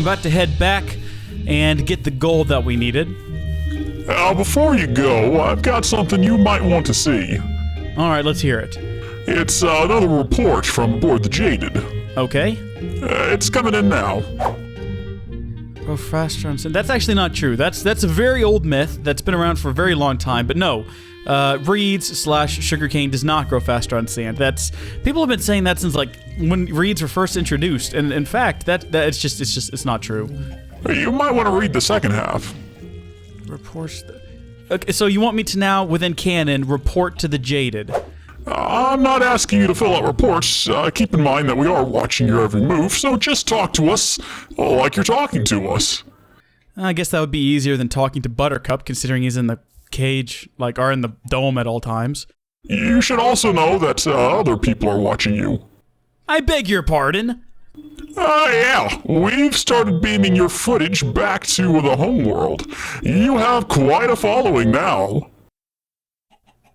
about to head back and get the gold that we needed. Before you go, I've got something you might want to see. All right, let's hear it. It's another report from aboard the Jaded. Okay. It's coming in now. Grow faster on sand. That's actually not true. That's a very old myth that's been around for a very long time. But no, reeds/sugarcane does not grow faster on sand. People have been saying that since like when reeds were first introduced. And in fact, it's not true. You might want to read the second half. Reports. Okay, so you want me to now, within canon, report to the Jaded? I'm not asking you to fill out reports. Keep in mind that we are watching your every move, so just talk to us like you're talking to us. I guess that would be easier than talking to Buttercup, considering he's in the cage, or in the dome at all times. You should also know that other people are watching you. I beg your pardon? Yeah. We've started beaming your footage back to the homeworld. You have quite a following now.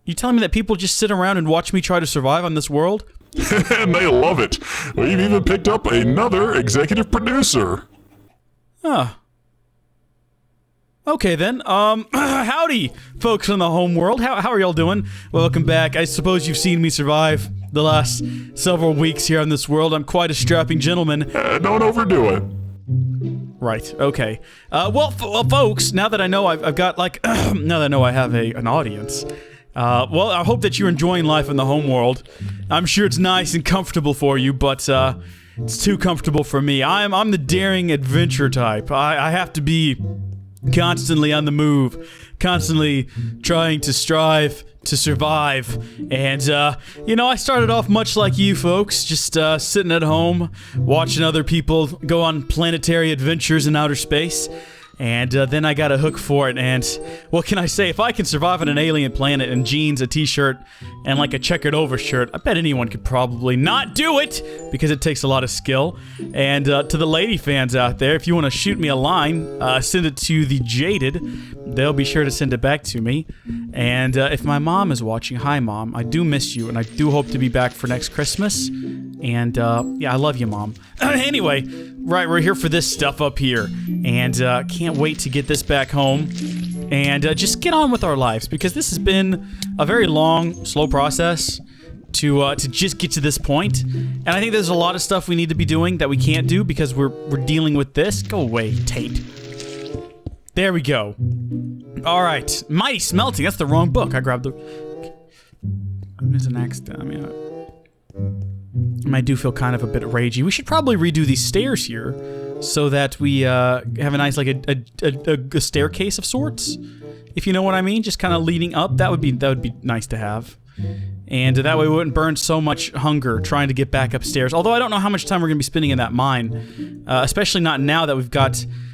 You telling me that people just sit around and watch me try to survive on this world? And they love it. We've even picked up another executive producer. Huh. Okay then, howdy, folks on the home world. How are y'all doing? Welcome back. I suppose you've seen me survive the last several weeks here on this world. I'm quite a strapping gentleman. Don't overdo it. Right, okay. Well, folks, now that I know I've got, like, now that I know I have an audience, well, I hope that you're enjoying life in the home world. I'm sure it's nice and comfortable for you, but, it's too comfortable for me. I'm the daring adventure type. I have to be constantly on the move, constantly trying to strive to survive. And, you know, I started off much like you folks, just, sitting at home, watching other people go on planetary adventures in outer space. And then I got a hook for it, and what can I say? If I can survive on an alien planet in jeans, a t-shirt, and like a checkered overshirt, I bet anyone could probably not do it, because it takes a lot of skill. And to the lady fans out there, if you want to shoot me a line, send it to the Jaded. They'll be sure to send it back to me. And if my mom is watching, hi mom, I do miss you, and I do hope to be back for next Christmas. And yeah, I love you, mom. Anyway, right, we're here for this stuff up here, and can't wait to get this back home and just get on with our lives, because this has been a very long, slow process to just get to this point. And I think there's a lot of stuff we need to be doing that we can't do because we're dealing with this. Go away, Tate. There we go. All right, Mighty Smelting. That's the wrong book. I grabbed the. There's an accident. I mean, I do feel kind of a bit ragey. We should probably redo these stairs here, so that we have a nice, like a staircase of sorts, if you know what I mean. Just kind of leading up. That would be nice to have, and that way we wouldn't burn so much hunger trying to get back upstairs. Although I don't know how much time we're gonna be spending in that mine, especially not now that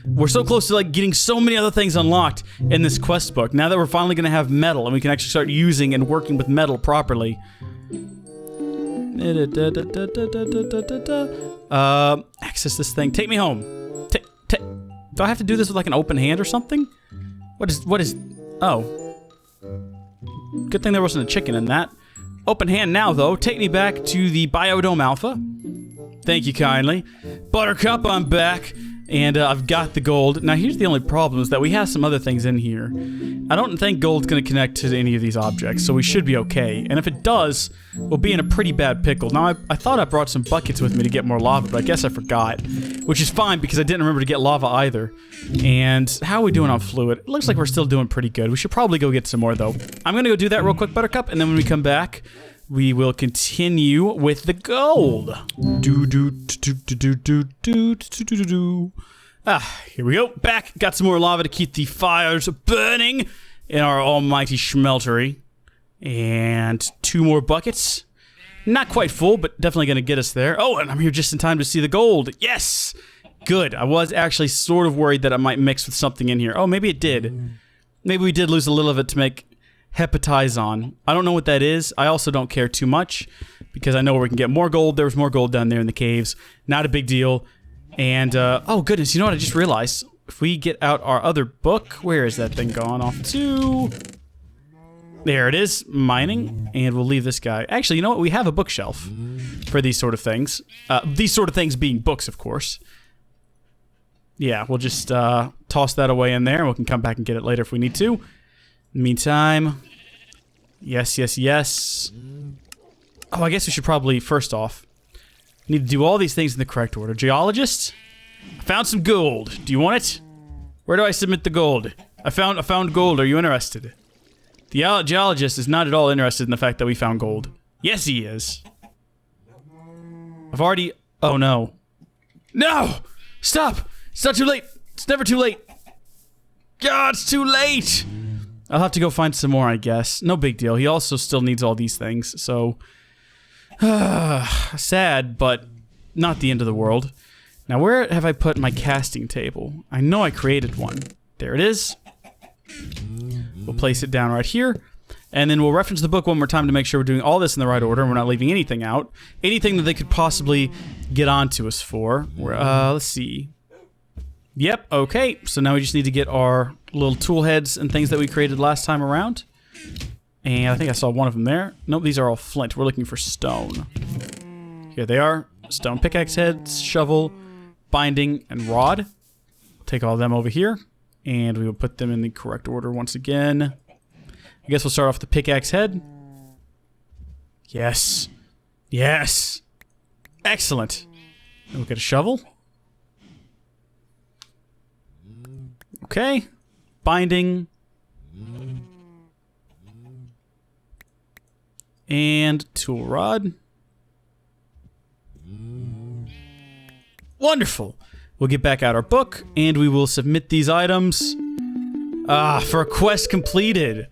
we're so close to like getting so many other things unlocked in this quest book. Now that we're finally gonna have metal and we can actually start using and working with metal properly. Access this thing. Take me home. Do I have to do this with like an open hand or something? What is? Oh. Good thing there wasn't a chicken in that. Open hand now, though. Take me back to the Biodome Alpha. Thank you kindly. Buttercup, I'm back. And I've got the gold. Now, here's the only problem, is that we have some other things in here. I don't think gold's going to connect to any of these objects, so we should be okay. And if it does, we'll be in a pretty bad pickle. Now, I thought I brought some buckets with me to get more lava, but I guess I forgot. Which is fine, because I didn't remember to get lava either. And how are we doing on fluid? It looks like we're still doing pretty good. We should probably go get some more, though. I'm going to go do that real quick, Buttercup, and then when we come back, we will continue with the gold. Here we go. Back. Got some more lava to keep the fires burning in our almighty smeltery. And 2 more buckets. Not quite full, but definitely going to get us there. Oh, and I'm here just in time to see the gold. Yes! Good. I was actually sort of worried that it might mix with something in here. Oh, maybe it did. Maybe we did lose a little of it to make hepatizon. I don't know what that is. I also don't care too much, because I know where we can get more gold. There was more gold down there in the caves. Not a big deal. And, oh goodness, you know what I just realized? If we get out our other book, where is that thing gone off to? There it is, mining, and we'll leave this guy. Actually, you know what? We have a bookshelf for these sort of things. These sort of things being books, of course. Yeah, we'll just toss that away in there, and we can come back and get it later if we need to. In the meantime, yes, yes, yes. Oh, I guess we should probably, first off, need to do all these things in the correct order. Geologist, I found some gold. Do you want it? Where do I submit the gold? I found gold. Are you interested? The geologist is not at all interested in the fact that we found gold. Yes, he is. I've already... Oh, no. No! Stop! It's not too late! It's never too late! God, it's too late! I'll have to go find some more, I guess. No big deal. He also still needs all these things, so... sad, but not the end of the world. Now, where have I put my casting table? I know I created one. There it is. We'll place it down right here. And then we'll reference the book one more time to make sure we're doing all this in the right order and we're not leaving anything out. Anything that they could possibly get onto us for. Let's see. Yep, okay. So now we just need to get our little tool heads and things that we created last time around. And I think I saw one of them there. Nope, these are all flint. We're looking for stone. Here they are. Stone pickaxe heads, shovel, binding, and rod. Take all of them over here. And we will put them in the correct order once again. I guess we'll start off with the pickaxe head. Yes. Yes. Excellent. And we'll get a shovel. Okay. Binding. And tool rod. Wonderful. We'll get back out our book, and we will submit these items. For a quest completed.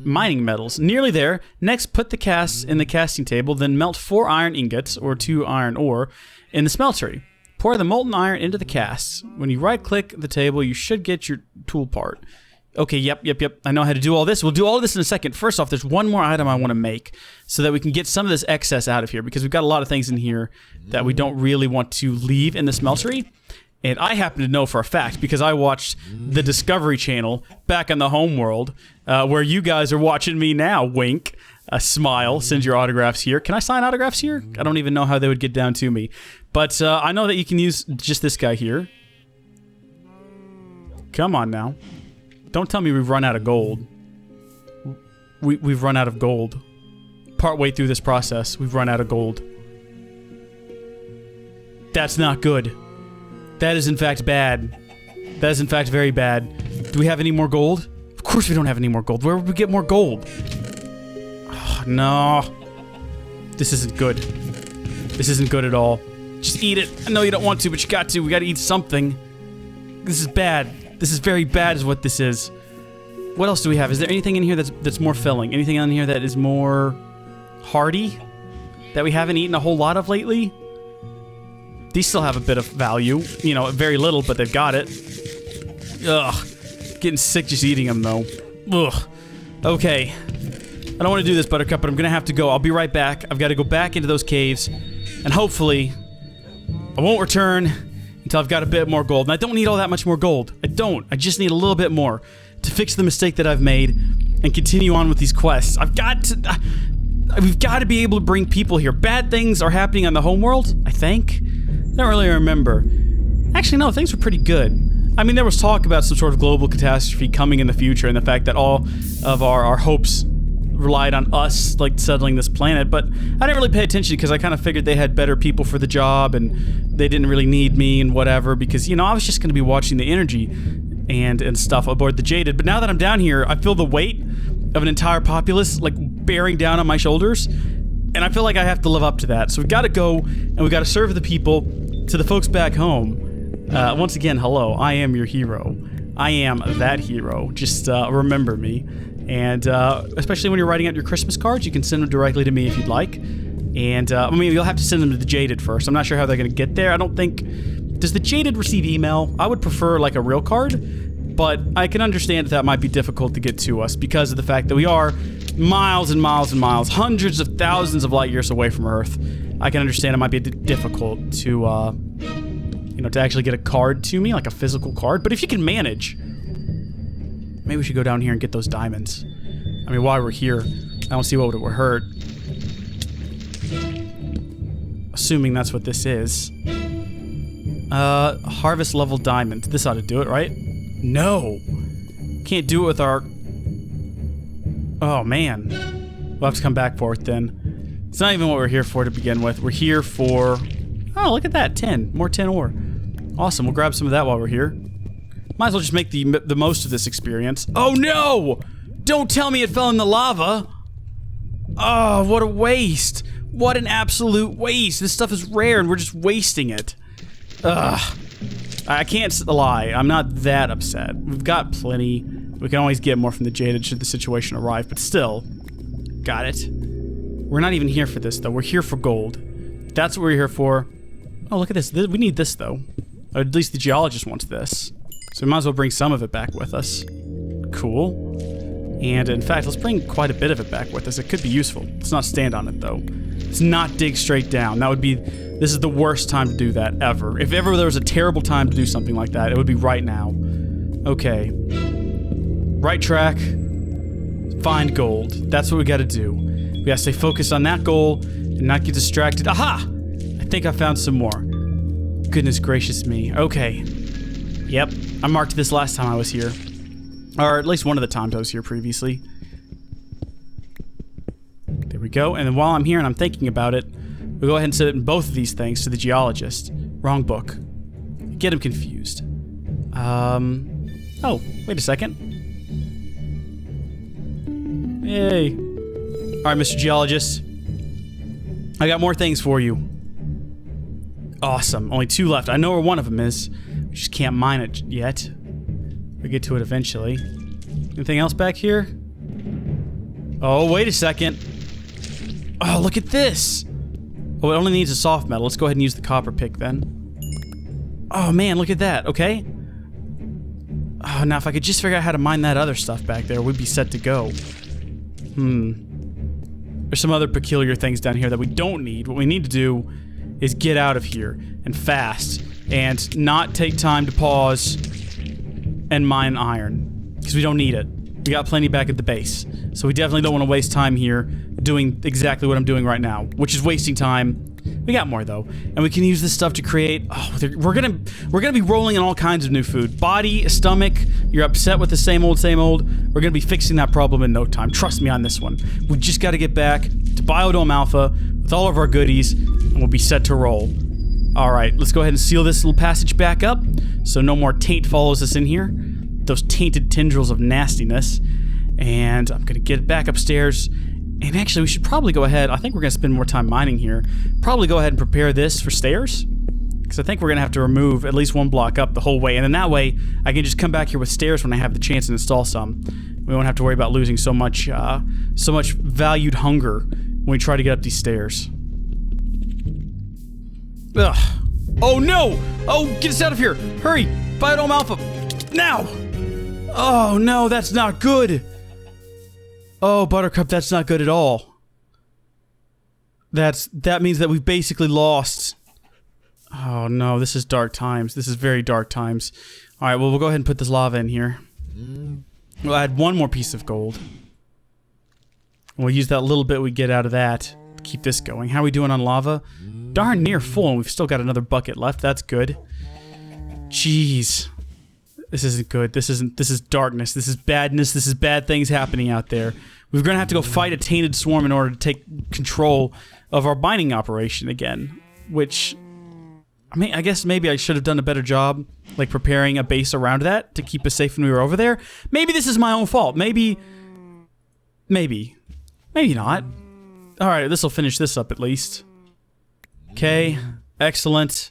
Mining metals. Nearly there. Next, put the casts in the casting table, then melt 4 iron ingots, or 2 iron ore, in the smeltery. Pour the molten iron into the casts. When you right-click the table, you should get your tool part. Okay, yep. I know how to do all this. We'll do all of this in a second. First off, there's one more item I want to make so that we can get some of this excess out of here, because we've got a lot of things in here that we don't really want to leave in the smeltery. And I happen to know for a fact, because I watched the Discovery Channel back in the homeworld, where you guys are watching me now. Wink. A smile. Send your autographs here. Can I sign autographs here? I don't even know how they would get down to me. But I know that you can use just this guy here. Come on now. Don't tell me we've run out of gold. We've run out of gold. Partway through this process, we've run out of gold. That's not good. That is in fact bad. That is in fact very bad. Do we have any more gold? Of course we don't have any more gold. Where would we get more gold? Oh, no. This isn't good. This isn't good at all. Just eat it. I know you don't want to, but you got to. We gotta eat something. This is bad. This is very bad is what this is. What else do we have? Is there anything in here that's more filling? Anything in here that is more hearty? That we haven't eaten a whole lot of lately? These still have a bit of value. You know, very little, but they've got it. Ugh. Getting sick just eating them, though. Ugh. Okay. I don't want to do this, Buttercup, but I'm going to have to go. I'll be right back. I've got to go back into those caves. And hopefully, I won't return until I've got a bit more gold. And I don't need all that much more gold. I don't. I just need a little bit more to fix the mistake that I've made and continue on with these quests. I've got to... we've got to be able to bring people here. Bad things are happening on the homeworld, I think. I don't really remember. Actually, no, things were pretty good. I mean, there was talk about some sort of global catastrophe coming in the future and the fact that all of our hopes relied on us, like, settling this planet, but I didn't really pay attention because I kind of figured they had better people for the job and they didn't really need me and whatever because, you know, I was just going to be watching the energy and stuff aboard the Jaded. But now that I'm down here, I feel the weight of an entire populace, like, bearing down on my shoulders, and I feel like I have to live up to that. So we've got to go and we've got to serve the people, to the folks back home. Once again, hello, I am your hero. I am that hero. Just remember me. And especially when you're writing out your Christmas cards, you can send them directly to me if you'd like. And, I mean, you'll have to send them to the Jaded first. I'm not sure how they're going to get there. I don't think... Does the Jaded receive email? I would prefer, like, a real card. But I can understand that might be difficult to get to us because of the fact that we are miles and miles and miles, hundreds of thousands of light years away from Earth. I can understand it might be difficult to, you know, to actually get a card to me, like a physical card. But if you can manage, maybe we should go down here and get those diamonds. I mean, while we're here, I don't see what would hurt. Assuming that's what this is. Harvest level diamond. This ought to do it, right? No. Can't do it with our... Oh, man. We'll have to come back for it then. It's not even what we're here for to begin with. We're here for... Oh, look at that. 10. More 10 ore. Awesome. We'll grab some of that while we're here. Might as well just make the most of this experience. Oh, no! Don't tell me it fell in the lava! Oh, what a waste. What an absolute waste. This stuff is rare and we're just wasting it. Ugh. I can't lie. I'm not that upset. We've got plenty. We can always get more from the jaded should the situation arrive, but still. Got it. We're not even here for this, though. We're here for gold. That's what we're here for. Oh, look at this. We need this, though. Or at least the geologist wants this. So we might as well bring some of it back with us. Cool. And in fact, let's bring quite a bit of it back with us. It could be useful. Let's not stand on it, though. Let's not dig straight down. That would be... This is the worst time to do that, ever. If ever there was a terrible time to do something like that, it would be right now. Okay. Right track. Find gold. That's what we gotta do. We gotta stay focused on that goal and not get distracted. Aha! I think I found some more. Goodness gracious me. Okay. Yep. I marked this last time I was here. Or at least one of the times I was here previously. There we go. And then while I'm here and I'm thinking about it, we'll go ahead and send both of these things to the geologist. Wrong book. Get him confused. Oh, wait a second. Yay. Alright, Mr. Geologist. I got more things for you. Awesome. Only 2 left. I know where one of them is. We just can't mine it yet. We'll get to it eventually. Anything else back here? Oh, wait a second. Oh, look at this. Oh, it only needs a soft metal. Let's go ahead and use the copper pick then. Oh, man, look at that. Okay. Oh, now if I could just figure out how to mine that other stuff back there, we'd be set to go. There's some other peculiar things down here that we don't need. What we need to do is get out of here and fast and not take time to pause and mine iron because we don't need it. We got plenty back at the base. So we definitely don't want to waste time here doing exactly what I'm doing right now, which is wasting time. We got more though, and we can use this stuff to create. Oh, we're gonna be rolling in all kinds of new food. Body, stomach. You're upset with the same old, same old. We're gonna be fixing that problem in no time. Trust me on this one. We just got to get back to Biodome Alpha with all of our goodies, and we'll be set to roll. All right, let's go ahead and seal this little passage back up, so no more taint follows us in here. Those tainted tendrils of nastiness. And I'm gonna get it back upstairs. And actually, we should probably go ahead. I think we're gonna spend more time mining here. Probably go ahead and prepare this for stairs. Because I think we're gonna have to remove at least 1 block up the whole way. And then that way, I can just come back here with stairs when I have the chance to install some. We won't have to worry about losing so much valued hunger when we try to get up these stairs. Ugh. Oh no! Oh, get us out of here! Hurry! Biodome Alpha! Now! Oh no, that's not good! Oh, Buttercup, that's not good at all. That means that we've basically lost. Oh no, this is dark times. This is very dark times. Alright, well, we'll go ahead and put this lava in here. We'll add 1 more piece of gold. We'll use that little bit we get out of that to keep this going. How are we doing on lava? Darn near full, and we've still got another bucket left. That's good. Jeez. This isn't good. This is darkness. This is badness. This is bad things happening out there. We're gonna have to go fight a tainted swarm in order to take control of our mining operation again. Which, I mean, I guess maybe I should have done a better job, like preparing a base around that to keep us safe when we were over there. Maybe this is my own fault. Maybe not. All right, this will finish this up at least. Okay, excellent.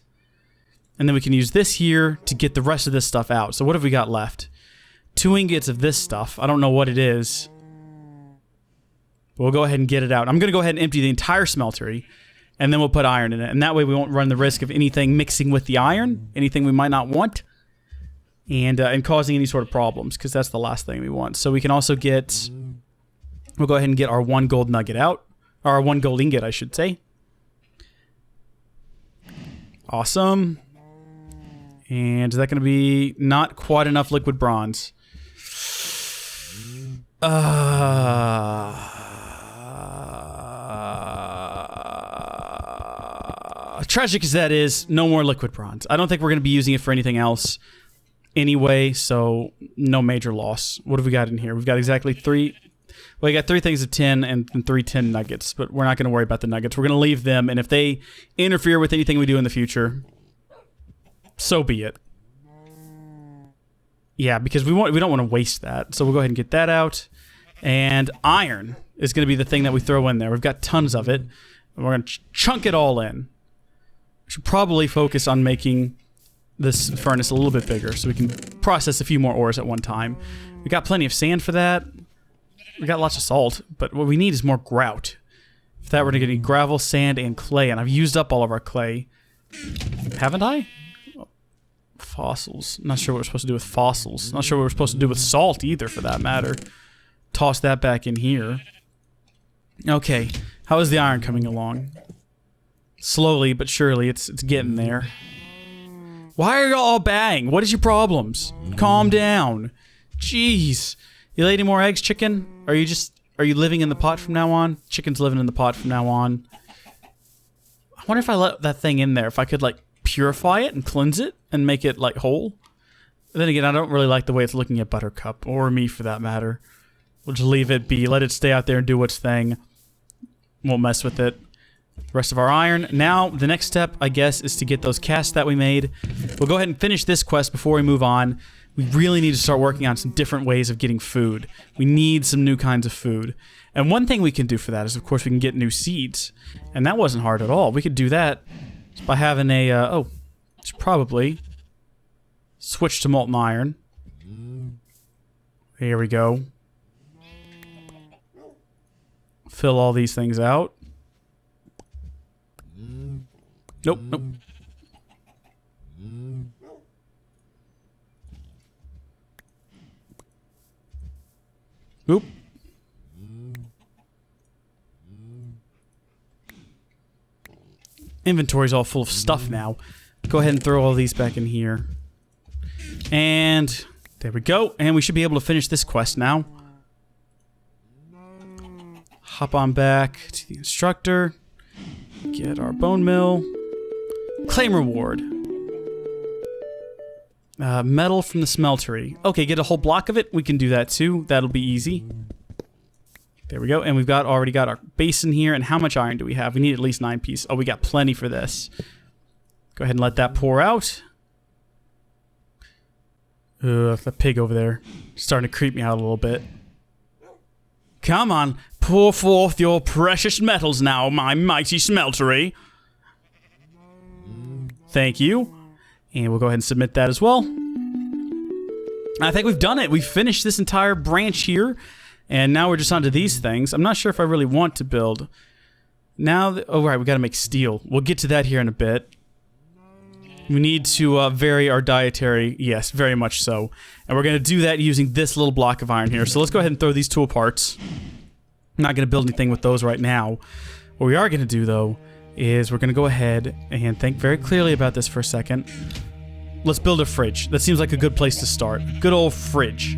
And then we can use this here to get the rest of this stuff out. So what have we got left? 2 ingots of this stuff. I don't know what it is. But we'll go ahead and get it out. I'm going to go ahead and empty the entire smeltery. And then we'll put iron in it. And that way we won't run the risk of anything mixing with the iron. Anything we might not want. And causing any sort of problems. Because that's the last thing we want. So we can also get... We'll go ahead and get our 1 gold nugget out. Or our 1 gold ingot, I should say. Awesome. And is that going to be not quite enough liquid bronze? tragic as that is, no more liquid bronze. I don't think we're going to be using it for anything else anyway, so no major loss. What have we got in here? We've got exactly 3... Well, we got 3 things of tin and 3 tin nuggets, but we're not going to worry about the nuggets. We're going to leave them, and if they interfere with anything we do in the future, so be it. Yeah, because we don't want to waste that, so we'll go ahead and get that out. And iron is going to be the thing that we throw in there. We've got tons of it, and we're going to chunk it all in. We should probably focus on making this furnace a little bit bigger so we can process a few more ores at one time. We got plenty of sand for that. We got lots of salt, but what we need is more grout. If that were to get gravel, sand, and clay, and I've used up all of our clay. Haven't I? Fossils. Not sure what we're supposed to do with fossils. Not sure what we're supposed to do with salt either, for that matter. Toss that back in here. Okay, how is the iron coming along? Slowly but surely, it's getting there. Why are you all bang? What is your problems? Calm down. Jeez. You lay any more eggs, chicken? Are you living in the pot from now on? Chicken's living in the pot from now on. I wonder if I let that thing in there, if I could, like, purify it and cleanse it and make it, like, whole. But then again, I don't really like the way it's looking at Buttercup, or me for that matter. We'll just leave it be, let it stay out there and do its thing. Won't mess with it. The rest of our iron. Now, the next step, I guess, is to get those casts that we made. We'll go ahead and finish this quest before we move on. We really need to start working on some different ways of getting food. We need some new kinds of food. And one thing we can do for that is, of course, we can get new seeds. And that wasn't hard at all. We could do that just by having a, should probably switch to molten iron. Here we go. Fill all these things out. Nope, nope. Oop. Inventory's all full of stuff now. Go ahead and throw all these back in here. And there we go. And we should be able to finish this quest now. Hop on back to the instructor. Get our bone mill. Claim reward. Metal from the smeltery. Okay, get a whole block of it. We can do that too. That'll be easy. There we go. And we've already got our basin here. And how much iron do we have? We need at least 9 pieces. Oh, we got plenty for this. Go ahead and let that pour out. The pig over there starting to creep me out a little bit. Come on, pour forth your precious metals now, my mighty smeltery. Thank you. And we'll go ahead and submit that as well. I think we've done it. We've finished this entire branch here. And now we're just onto these things. I'm not sure if I really want to build. Now, oh right, we got to make steel. We'll get to that here in a bit. We need to vary our dietary. Yes, very much so. And we're going to do that using this little block of iron here. So let's go ahead and throw these tool parts. I'm not going to build anything with those right now. What we are going to do, though, is we're going to go ahead and think very clearly about this for a second. Let's build a fridge. That seems like a good place to start. Good old fridge.